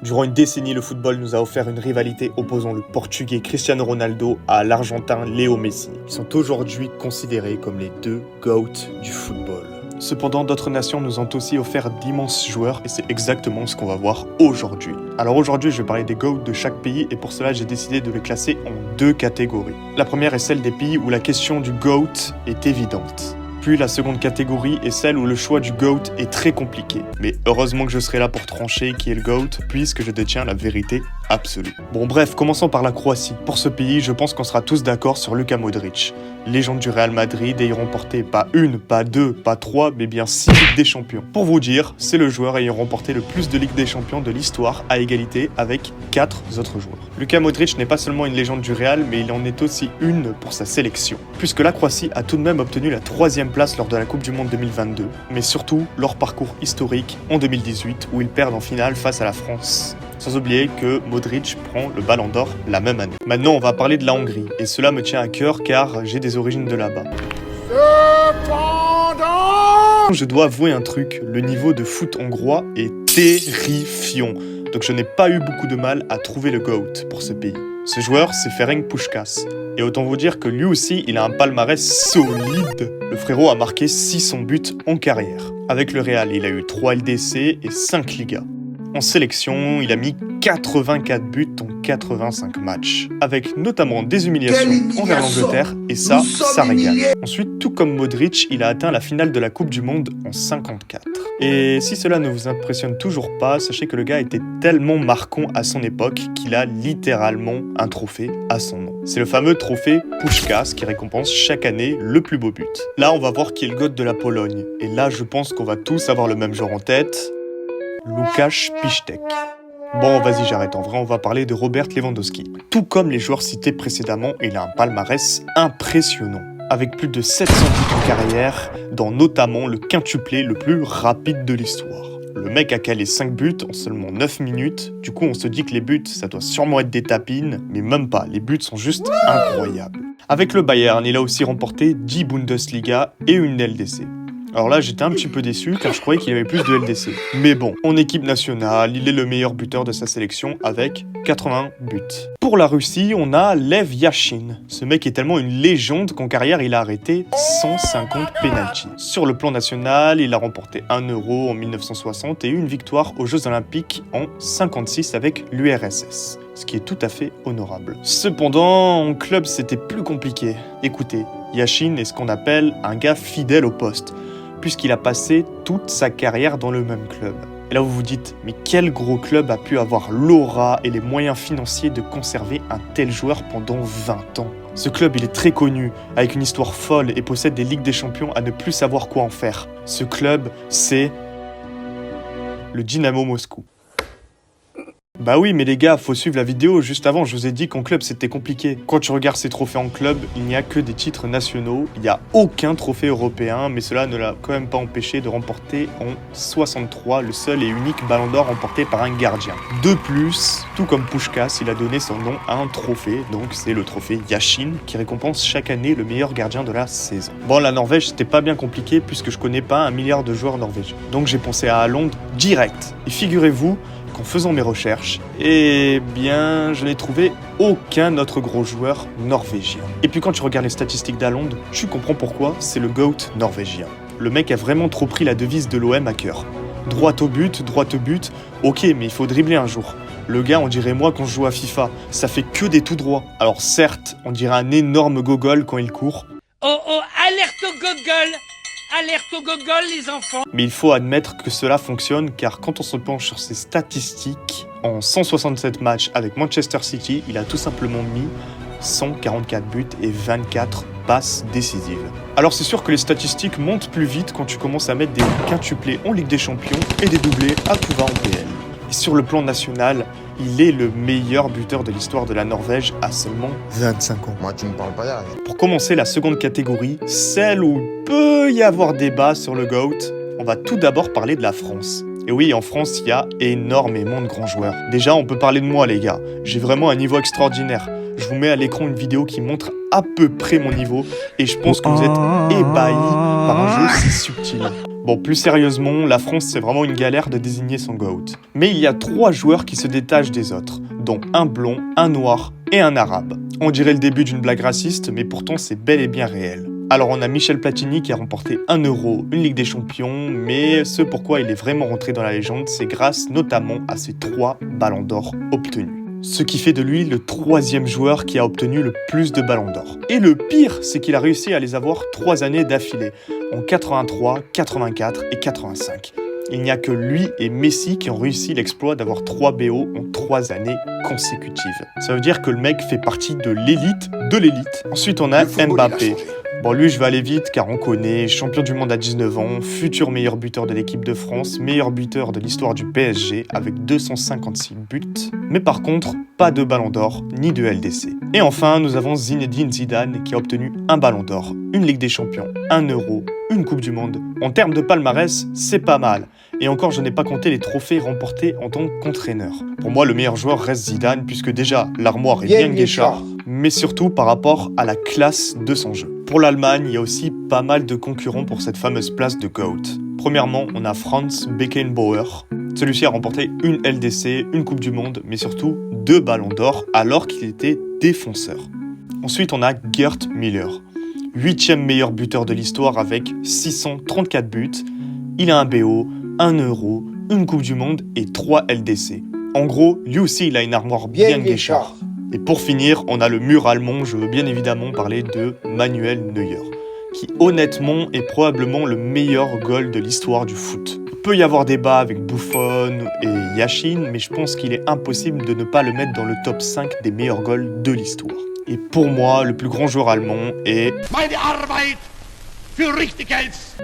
Durant une décennie, le football nous a offert une rivalité opposant le Portugais Cristiano Ronaldo à l'Argentin Léo Messi. Ils sont aujourd'hui considérés comme les deux GOAT du football. Cependant, d'autres nations nous ont aussi offert d'immenses joueurs et c'est exactement ce qu'on va voir aujourd'hui. Alors aujourd'hui, je vais parler des GOAT de chaque pays et pour cela, j'ai décidé de les classer en deux catégories. La première est celle des pays où la question du GOAT est évidente. Puis la seconde catégorie est celle où le choix du GOAT est très compliqué. Mais heureusement que je serai là pour trancher qui est le GOAT, puisque je détiens la vérité absolue. Bon bref, commençons par la Croatie. Pour ce pays, je pense qu'on sera tous d'accord sur Luka Modric. Légende du Real Madrid ayant remporté pas une, pas deux, pas trois, mais bien 6 Ligues des Champions. Pour vous dire, c'est le joueur ayant remporté le plus de Ligues des Champions de l'histoire à égalité avec 4 autres joueurs. Luka Modric n'est pas seulement une légende du Real, mais il en est aussi une pour sa sélection. Puisque la Croatie a tout de même obtenu la 3e place lors de la Coupe du Monde 2022, mais surtout leur parcours historique en 2018 où ils perdent en finale face à la France. Sans oublier que Modric prend le Ballon d'Or la même année. Maintenant, on va parler de la Hongrie, et cela me tient à cœur car j'ai des origines de là-bas. Cependant, je dois avouer un truc, le niveau de foot hongrois est terrifiant, donc je n'ai pas eu beaucoup de mal à trouver le GOAT pour ce pays. Ce joueur, c'est Ferenc Puskás, et autant vous dire que lui aussi, il a un palmarès solide. Le frérot a marqué 600 buts en carrière. Avec le Real, il a eu 3 LDC et 5 Ligas. En sélection, il a mis 84 buts en 85 matchs, avec notamment des humiliations envers l'Angleterre, et ça régale. Ensuite, tout comme Modric, il a atteint la finale de la Coupe du Monde en 54. Et si cela ne vous impressionne toujours pas, sachez que le gars était tellement marquant à son époque qu'il a littéralement un trophée à son nom. C'est le fameux trophée Puskás qui récompense chaque année le plus beau but. Là, on va voir qui est le GOAT de la Pologne, et là, je pense qu'on va tous avoir le même joueur en tête. Łukasz Piszczek. Bon, vas-y, j'arrête. En vrai, on va parler de Robert Lewandowski. Tout comme les joueurs cités précédemment, il a un palmarès impressionnant, avec plus de 700 buts en carrière, dans notamment le quintuplé le plus rapide de l'histoire. Le mec a calé 5 buts en seulement 9 minutes, du coup on se dit que les buts, ça doit sûrement être des tapines, mais même pas, les buts sont juste incroyables. Avec le Bayern, il a aussi remporté 10 Bundesliga et une LDC. Alors là, j'étais un petit peu déçu car je croyais qu'il y avait plus de LDC. Mais bon, en équipe nationale, il est le meilleur buteur de sa sélection avec 80 buts. Pour la Russie, on a Lev Yashin. Ce mec est tellement une légende qu'en carrière, il a arrêté 150 pénaltys. Sur le plan national, il a remporté 1 Euro en 1960 et une victoire aux Jeux Olympiques en 56 avec l'URSS. Ce qui est tout à fait honorable. Cependant, en club, c'était plus compliqué. Écoutez, Yashin est ce qu'on appelle un gars fidèle au poste, puisqu'il a passé toute sa carrière dans le même club. Et là vous vous dites, mais quel gros club a pu avoir l'aura et les moyens financiers de conserver un tel joueur pendant 20 ans? Ce club il est très connu, avec une histoire folle et possède des Ligues des Champions à ne plus savoir quoi en faire. Ce club, c'est le Dynamo Moscou. Bah oui, mais les gars, faut suivre la vidéo. Juste avant, je vous ai dit qu'en club, c'était compliqué. Quand tu regardes ces trophées en club, il n'y a que des titres nationaux. Il n'y a aucun trophée européen, mais cela ne l'a quand même pas empêché de remporter en 63 le seul et unique Ballon d'Or remporté par un gardien. De plus, tout comme Puskás, il a donné son nom à un trophée, donc c'est le trophée Yashin, qui récompense chaque année le meilleur gardien de la saison. Bon, la Norvège, c'était pas bien compliqué, puisque je connais pas 1 milliard de joueurs norvégiens. Donc j'ai pensé à Haaland direct. Et figurez-vous, en faisant mes recherches, eh bien, je n'ai trouvé aucun autre gros joueur norvégien. Et puis quand tu regardes les statistiques d'Haaland, tu comprends pourquoi c'est le GOAT norvégien. Le mec a vraiment trop pris la devise de l'OM à cœur. Droit au but, ok, mais il faut dribbler un jour. Le gars, on dirait moi quand je joue à FIFA, ça fait que des tout droits. Alors certes, on dirait un énorme gogol quand il court. Oh, alerte au gogol! Alerte au gogol, les enfants! Mais il faut admettre que cela fonctionne car quand on se penche sur ses statistiques, en 167 matchs avec Manchester City, il a tout simplement mis 144 buts et 24 passes décisives. Alors c'est sûr que les statistiques montent plus vite quand tu commences à mettre des quintuplés en Ligue des Champions et des doublés à tout va en PL. Et sur le plan national, il est le meilleur buteur de l'histoire de la Norvège à seulement 25 ans. Moi, tu me parles pas d'âge. Pour commencer la seconde catégorie, celle où il peut y avoir débat sur le GOAT, on va tout d'abord parler de la France. Et oui, en France, il y a énormément de grands joueurs. Déjà, on peut parler de moi, les gars. J'ai vraiment un niveau extraordinaire. Je vous mets à l'écran une vidéo qui montre à peu près mon niveau et je pense que vous êtes ébahis par un jeu si subtil. Bon, plus sérieusement, la France c'est vraiment une galère de désigner son GOAT. Mais il y a 3 joueurs qui se détachent des autres, dont un blond, un noir et un arabe. On dirait le début d'une blague raciste, mais pourtant c'est bel et bien réel. Alors on a Michel Platini qui a remporté 1 Euro, une Ligue des Champions, mais ce pourquoi il est vraiment rentré dans la légende, c'est grâce notamment à ses 3 ballons d'or obtenus. Ce qui fait de lui le 3e joueur qui a obtenu le plus de ballons d'or. Et le pire, c'est qu'il a réussi à les avoir 3 années d'affilée, en 83, 84 et 85. Il n'y a que lui et Messi qui ont réussi l'exploit d'avoir 3 BO en 3 années consécutives. Ça veut dire que le mec fait partie de l'élite de l'élite. Ensuite, on a Mbappé. Bon, lui, je vais aller vite car on connaît, champion du monde à 19 ans, futur meilleur buteur de l'équipe de France, meilleur buteur de l'histoire du PSG avec 256 buts. Mais par contre, pas de ballon d'or ni de LDC. Et enfin, nous avons Zinedine Zidane qui a obtenu un ballon d'or, une Ligue des Champions, 1 Euro, une Coupe du Monde. En termes de palmarès, c'est pas mal. Et encore, je n'ai pas compté les trophées remportés en tant qu'entraîneur. Pour moi, le meilleur joueur reste Zidane, puisque déjà, l'armoire est bien Guéchard, mais surtout par rapport à la classe de son jeu. Pour l'Allemagne, il y a aussi pas mal de concurrents pour cette fameuse place de GOAT. Premièrement, on a Franz Beckenbauer. Celui-ci a remporté une LDC, une Coupe du Monde, mais surtout 2 ballons d'or, alors qu'il était défenseur. Ensuite, on a Gerd Müller, 8e meilleur buteur de l'histoire avec 634 buts. Il a un BO, 1 Euro, une Coupe du Monde et 3 LDC. En gros, lui aussi, il a une armoire bien Guéchard. Et pour finir, on a le mur allemand, je veux bien évidemment parler de Manuel Neuer, qui honnêtement est probablement le meilleur goal de l'histoire du foot. Il peut y avoir débat avec Buffon et Yashin, mais je pense qu'il est impossible de ne pas le mettre dans le top 5 des meilleurs goals de l'histoire. Et pour moi, le plus grand joueur allemand est...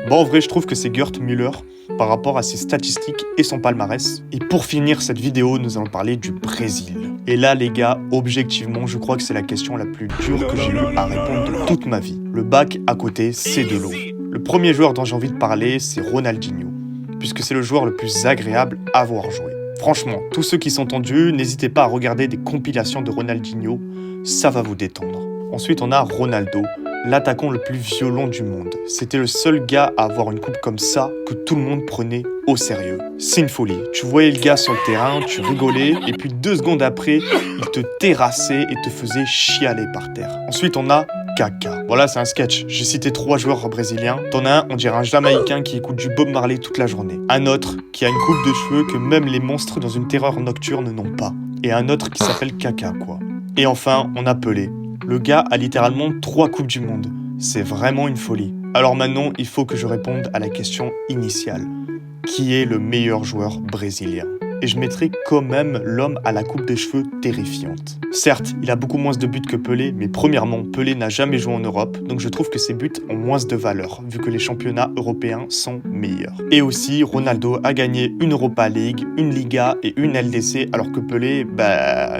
Bon, en vrai, je trouve que c'est Gerd Müller par rapport à ses statistiques et son palmarès. Et pour finir cette vidéo, nous allons parler du Brésil. Et là, les gars, objectivement, je crois que c'est la question la plus dure que j'ai eu à répondre de toute ma vie. Le bac à côté, c'est de l'eau. Le premier joueur dont j'ai envie de parler, c'est Ronaldinho, puisque c'est le joueur le plus agréable à voir jouer. Franchement, tous ceux qui sont tendus, n'hésitez pas à regarder des compilations de Ronaldinho, ça va vous détendre. Ensuite, on a Ronaldo, l'attaquant le plus violent du monde. C'était le seul gars à avoir une coupe comme ça que tout le monde prenait au sérieux. C'est une folie. Tu voyais le gars sur le terrain, tu rigolais, et puis 2 secondes après, il te terrassait et te faisait chialer par terre. Ensuite, on a Kaka. Voilà, c'est un sketch. J'ai cité 3 joueurs brésiliens. T'en as un, on dirait un Jamaïcain qui écoute du Bob Marley toute la journée. Un autre qui a une coupe de cheveux que même les monstres dans une terreur nocturne n'ont pas. Et un autre qui s'appelle Kaka, quoi. Et enfin, on a Pelé. Le gars a littéralement 3 coupes du monde. C'est vraiment une folie. Alors maintenant, il faut que je réponde à la question initiale. Qui est le meilleur joueur brésilien ? Et je mettrai quand même l'homme à la coupe des cheveux terrifiante. Certes, il a beaucoup moins de buts que Pelé, mais premièrement, Pelé n'a jamais joué en Europe, donc je trouve que ses buts ont moins de valeur, vu que les championnats européens sont meilleurs. Et aussi, Ronaldo a gagné une Europa League, une Liga et une LDC, alors que Pelé,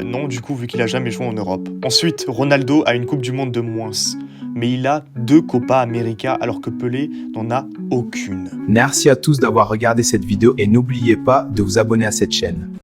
non, du coup, vu qu'il a jamais joué en Europe. Ensuite, Ronaldo a une Coupe du Monde de moins, mais il a 2 Copa América, alors que Pelé n'en a aucune. Merci à tous d'avoir regardé cette vidéo et n'oubliez pas de vous abonner à cette chaîne.